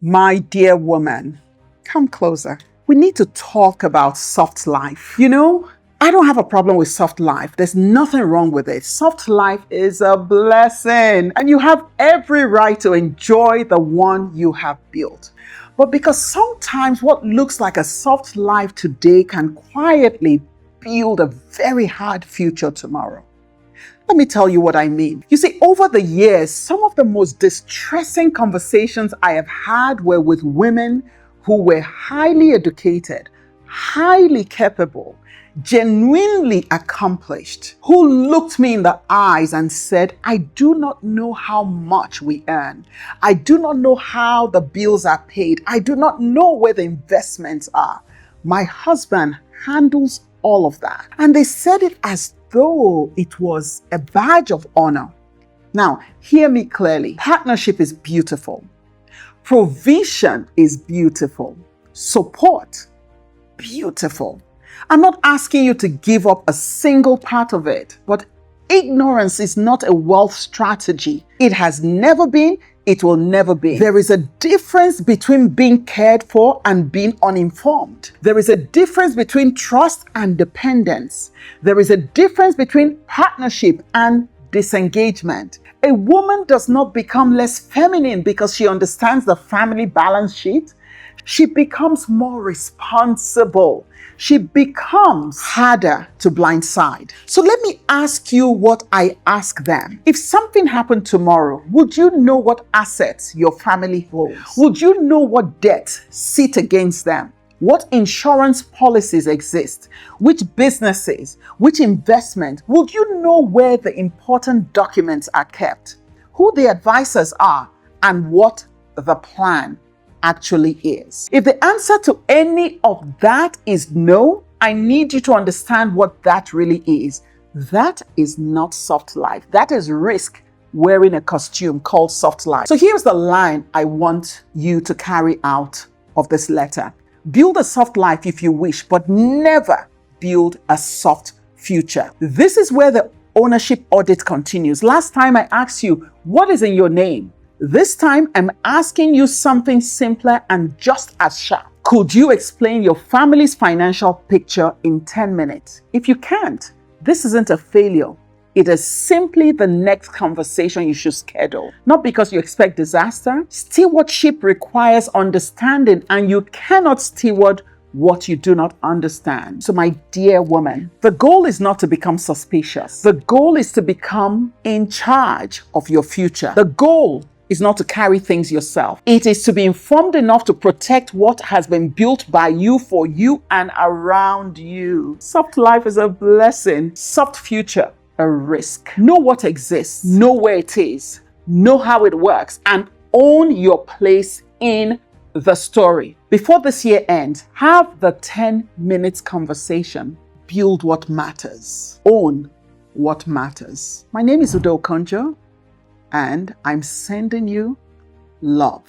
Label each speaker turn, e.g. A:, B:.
A: My dear woman, come closer. We need to talk about soft life. You know, I don't have a problem with soft life. There's nothing wrong with it. Soft life is a blessing, and you have every right to enjoy the one you have built. But because sometimes what looks like a soft life today can quietly build a very hard future tomorrow. Let me tell you what I mean. You see, over the years, some of the most distressing conversations I have had were with women who were highly educated, highly capable, genuinely accomplished, who looked me in the eyes and said, I do not know how much we earn. I do not know how the bills are paid. I do not know where the investments are. My husband handles all of that. And they said it as though it was a badge of honor. Now, hear me clearly. Partnership is beautiful. Provision is beautiful. Support, beautiful. I'm not asking you to give up a single part of it, but ignorance is not a wealth strategy. It has never been. It will never be. There is a difference between being cared for and being uninformed. There is a difference between trust and dependence. There is a difference between partnership and disengagement. A woman does not become less feminine because she understands the family balance sheet. She becomes more responsible. She becomes harder to blindside. So let me ask you what I ask them. If something happened tomorrow, would you know what assets your family holds? Would you know what debts sit against them? What insurance policies exist? Which businesses? Which investment? Would you know where the important documents are kept? Who the advisors are? And what the plan actually is? If the answer to any of that is no, I need you to understand what that really is. That is not soft life. That is risk wearing a costume called soft life. So here's the line I want you to carry out of this letter. Build a soft life if you wish, but never build a soft future. This is where the ownership audit continues. Last time I asked you, what is in your name? This time, I'm asking you something simpler and just as sharp. Could you explain your family's financial picture in 10 minutes? If you can't, this isn't a failure. It is simply the next conversation you should schedule. Not because you expect disaster. Stewardship requires understanding, and you cannot steward what you do not understand. So my dear woman, the goal is not to become suspicious. The goal is to become in charge of your future. The goal is not to carry things yourself. It is to be informed enough to protect what has been built by you, for you, and around you. Soft life is a blessing. Soft future, a risk. Know what exists. Know where it is. Know how it works. And own your place in the story. Before this year ends, have the 10 minutes conversation. Build what matters. Own what matters. My name is Udo Okonjo, and I'm sending you love.